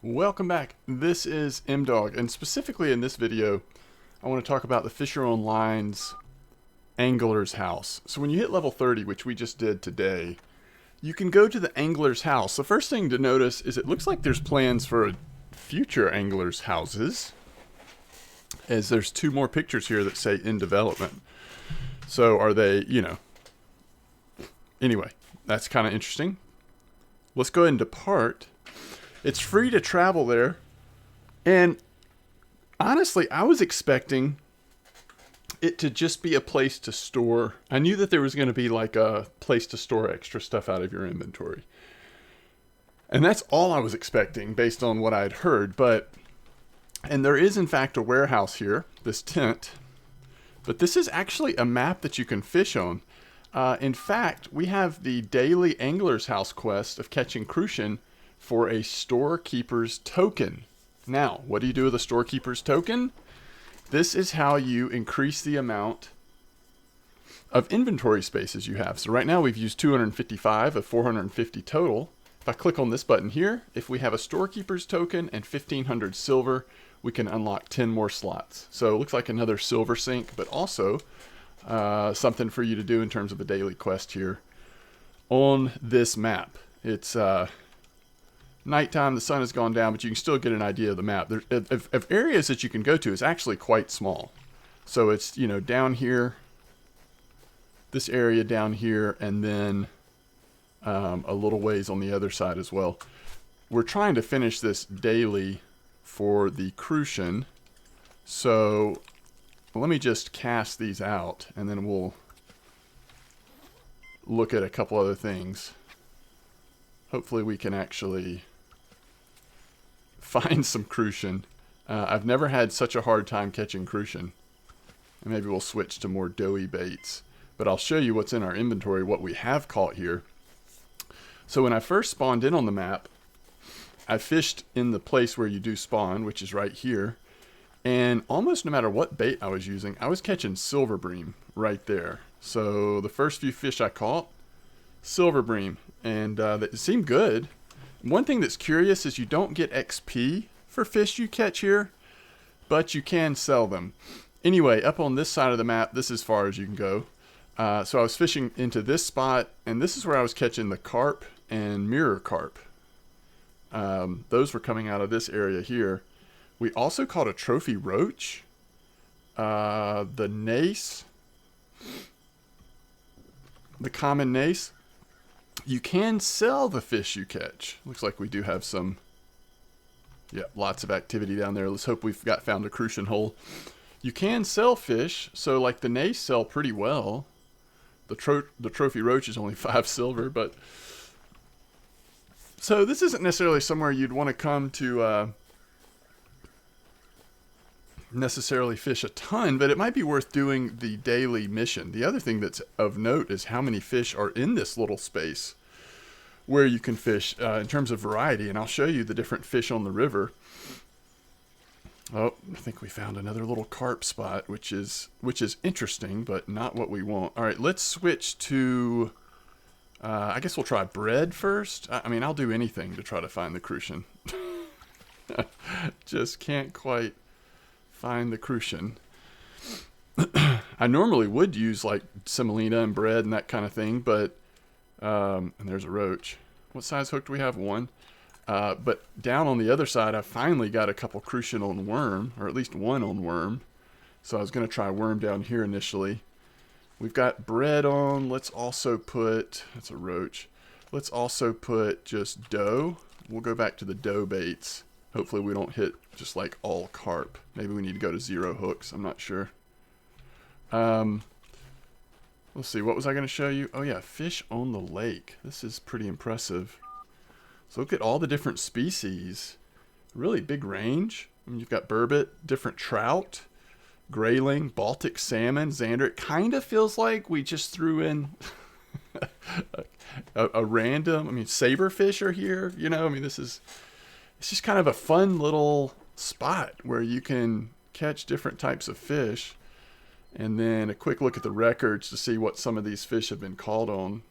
Welcome back. This is M-Dog, and specifically in this video, I want to talk about the Fisher Online's Angler's House. So when you hit level 30, which we just did today, you can go to the Angler's House. The first thing to notice is it looks like there's plans for future Angler's Houses, as there's two more pictures here that say in development. So are they, anyway, that's kind of interesting. Let's go ahead and depart. It's free to travel there. And honestly, I was expecting it to just be a place to store. I knew that there was going to be like a place to store extra stuff out of your inventory. And that's all I was expecting based on what I'd heard. And there is in fact a warehouse here, this tent. But this is actually a map that you can fish on. In fact, we have the daily Angler's House quest of catching crucian for a storekeeper's token. Now, what do you do with a storekeeper's token? This is how you increase the amount of inventory spaces you have. So right now we've used 255 of 450 total. If I click on this button here, if we have a storekeeper's token and 1500 silver, we can unlock 10 more slots. So it looks like another silver sink, but also something for you to do in terms of a daily quest here on this map. It's nighttime, the sun has gone down, but you can still get an idea of the map. Of areas that you can go to is actually quite small. So it's, down here, this area down here, and then a little ways on the other side as well. We're trying to finish this daily for the crucian. So let me just cast these out, and then we'll look at a couple other things. Hopefully we can actually find some crucian. I've never had such a hard time catching crucian. And maybe we'll switch to more doughy baits. But I'll show you what's in our inventory, what we have caught here. So when I first spawned in on the map, I fished in the place where you do spawn, which is right here. And almost no matter what bait I was using, I was catching silver bream right there. So the first few fish I caught, silver bream. And it seemed good. One thing that's curious is you don't get XP for fish you catch here, but you can sell them. Anyway, up on this side of the map, this is as far as you can go. So I was fishing into this spot, and this is where I was catching the carp and mirror carp. Those were coming out of this area here. We also caught a trophy roach, the nace, the common nace. You can sell the fish you catch. Looks like we do have some, lots of activity down there. Let's hope we've found a crucian hole. You can sell fish, so like the nace sell pretty well. The trophy roach is only 5 silver, but so this isn't necessarily somewhere you'd want to come to necessarily fish a ton, but it might be worth doing the daily mission. The other thing that's of note is how many fish are in this little space where you can fish in terms of variety, and I'll show you the different fish on the river. Oh, I think we found another little carp spot, which is interesting, but not what we want. All right, let's switch to I guess we'll try bread first. I mean, I'll do anything to try to find the crucian. Just can't quite find the crucian. I normally would use like semolina and bread and that kind of thing, but and there's a roach. What size hook do we have? 1. But down on the other side, I finally got a couple crucian on worm, or at least 1 on worm. So I was going to try worm down here initially. We've got bread on. Let's also put, that's a roach. Let's also put just dough. We'll go back to the dough baits. Hopefully we don't hit just like all carp. Maybe we need to go to 0 hooks. I'm not sure. Let's see. What was I going to show you? Oh yeah, fish on the lake. This is pretty impressive. So look at all the different species. Really big range. I mean, you've got burbot, different trout, grayling, Baltic salmon, zander. It kind of feels like we just threw in a random, saberfish are here. It's just kind of a fun little spot where you can catch different types of fish. And then a quick look at the records to see what some of these fish have been caught on.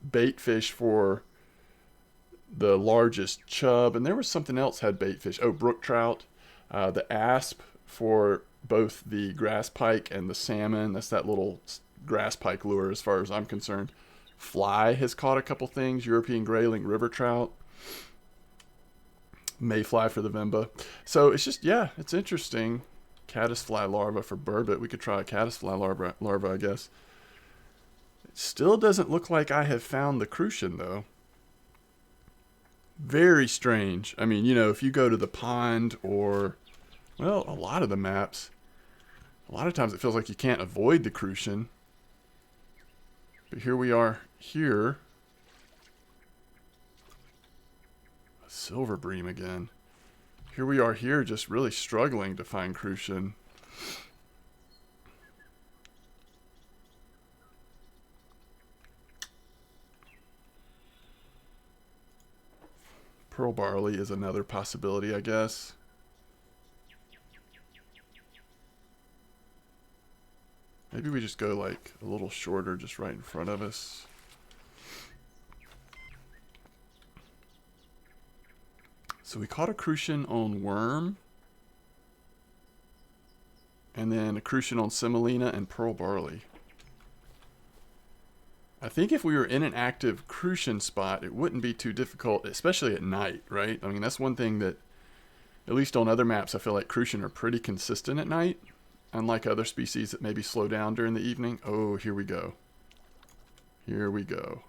Bait fish for the largest chub, and there was something else had bait fish. Oh, brook trout, the asp for both the grass pike and the salmon. That's that little grass pike lure as far as I'm concerned. Fly has caught a couple things. European grayling river trout. Mayfly for the Vemba. So it's just, yeah, it's interesting. Caddisfly larva for burbot. We could try a caddisfly larva, I guess. It still doesn't look like I have found the crucian, though. Very strange. I mean, you know, if you go to the pond or, well, a lot of the maps, a lot of times it feels like you can't avoid the crucian. But here we are here. A silver bream again. Here we are here just really struggling to find crucian. Pearl barley is another possibility, I guess. Maybe we just go like a little shorter, just right in front of us. So we caught a crucian on worm. And then a crucian on semolina and pearl barley. I think if we were in an active crucian spot, it wouldn't be too difficult, especially at night, right? I mean, that's one thing that, at least on other maps, I feel like crucian are pretty consistent at night. Unlike other species that maybe slow down during the evening. Oh, here we go. Here we go.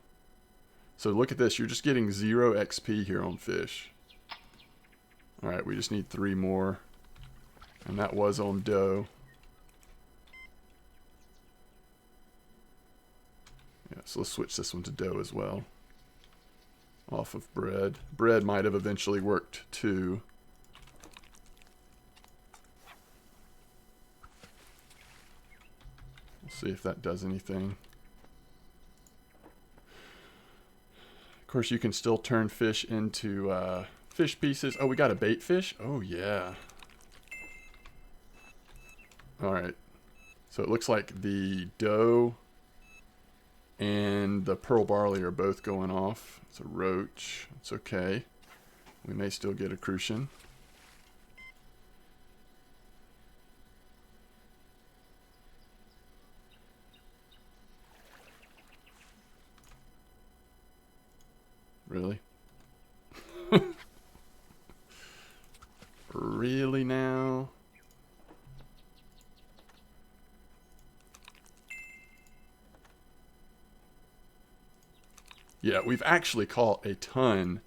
So look at this. You're just getting 0 XP here on fish. Alright, we just need 3 more. And that was on doe. Yeah, so let's switch this one to doe as well. Off of bread. Bread might have eventually worked too. We'll see if that does anything. Of course, you can still turn fish into fish pieces. Oh, we got a bait fish? Oh, yeah. Alright. So it looks like the doe and the pearl barley are both going off. It's a roach. It's okay. We may still get a crucian. Really? Really now? Yeah, we've actually caught a ton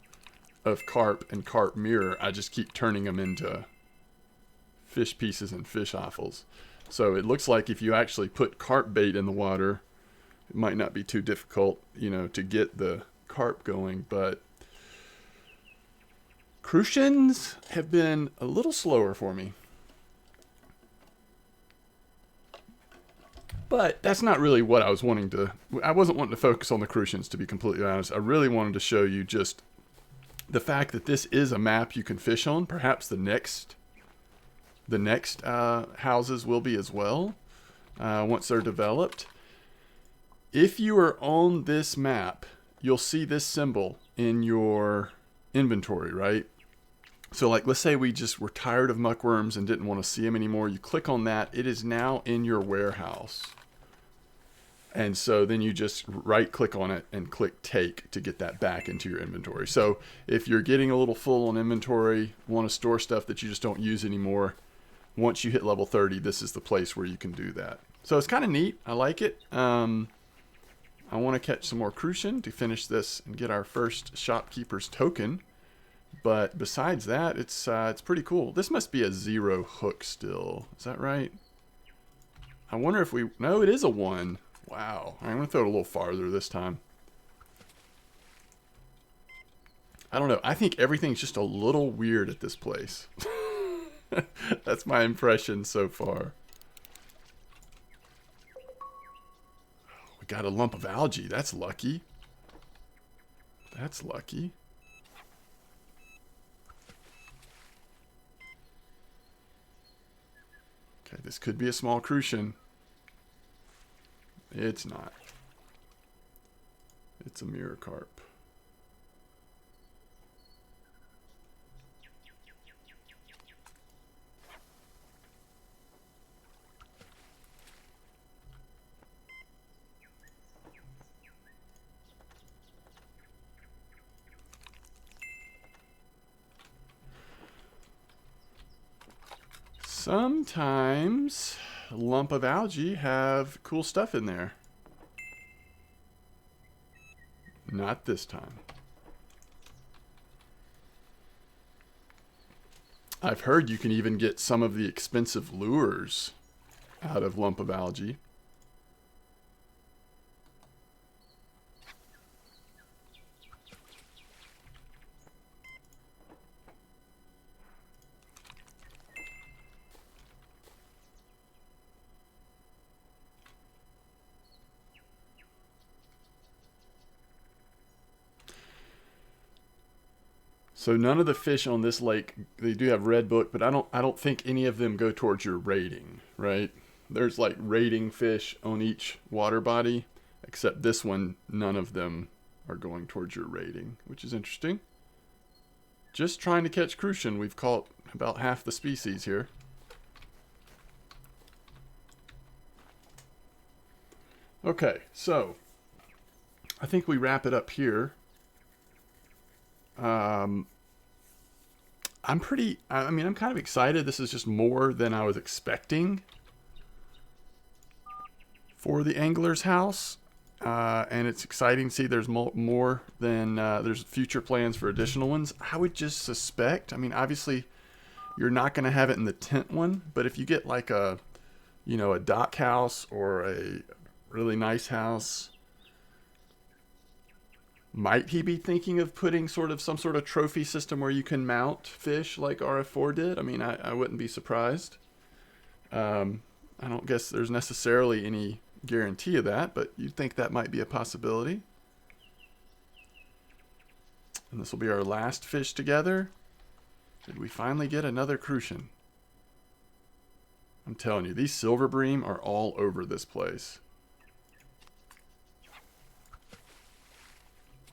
of carp and carp mirror. I just keep turning them into fish pieces and fish offals. So it looks like if you actually put carp bait in the water, it might not be too difficult, you know, to get the carp going. But crucians have been a little slower for me. But that's not really what I was wanting to... I wasn't wanting to focus on the crucians, to be completely honest. I really wanted to show you just the fact that this is a map you can fish on. Perhaps the next houses will be as well, once they're developed. If you are on this map, you'll see this symbol in your inventory, right? So like, let's say we just were tired of muckworms and didn't want to see them anymore. You click on that. It is now in your warehouse. And so then you just right click on it and click take to get that back into your inventory. So if you're getting a little full on inventory, want to store stuff that you just don't use anymore, once you hit level 30, this is the place where you can do that. So it's kind of neat. I like it. I want to catch some more crucian to finish this and get our first shopkeeper's token. But besides that, it's pretty cool. This must be a 0 hook still. Is that right? I wonder if we... No, it is a 1. Wow. I'm going to throw it a little farther this time. I don't know. I think everything's just a little weird at this place. That's my impression so far. We got a lump of algae. That's lucky. That's lucky. Okay, this could be a small crucian. It's not. It's a mirror carp. Sometimes a lump of algae have cool stuff in there. Not this time. I've heard you can even get some of the expensive lures out of lump of algae. So none of the fish on this lake, they do have red book, but I don't think any of them go towards your rating, right? There's like rating fish on each water body, except this one, none of them are going towards your rating, which is interesting. Just trying to catch crucian, we've caught about half the species here. Okay, so I think we wrap it up here. I'm kind of excited. This is just more than I was expecting for the angler's house. And it's exciting to see there's more than, there's future plans for additional ones. I would just suspect, I mean, obviously you're not going to have it in the tent one, but if you get like a dock house or a really nice house, might he be thinking of putting some sort of trophy system where you can mount fish like RF4 did? I mean, I wouldn't be surprised. I don't guess there's necessarily any guarantee of that, but you'd think that might be a possibility. And this will be our last fish together. Did we finally get another crucian? I'm telling you, these silver bream are all over this place.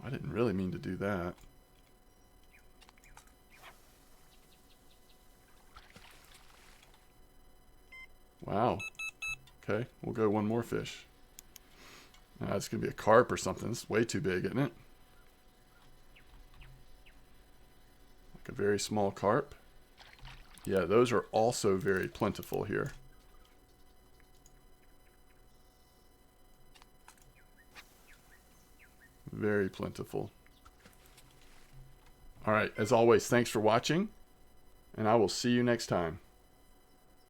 I didn't really mean to do that. Wow. Okay, we'll go one more fish. Now it's going to be a carp or something. It's way too big, isn't it? Like a very small carp. Yeah, those are also very plentiful here. Very plentiful. All right, as always, thanks for watching, and I will see you next time.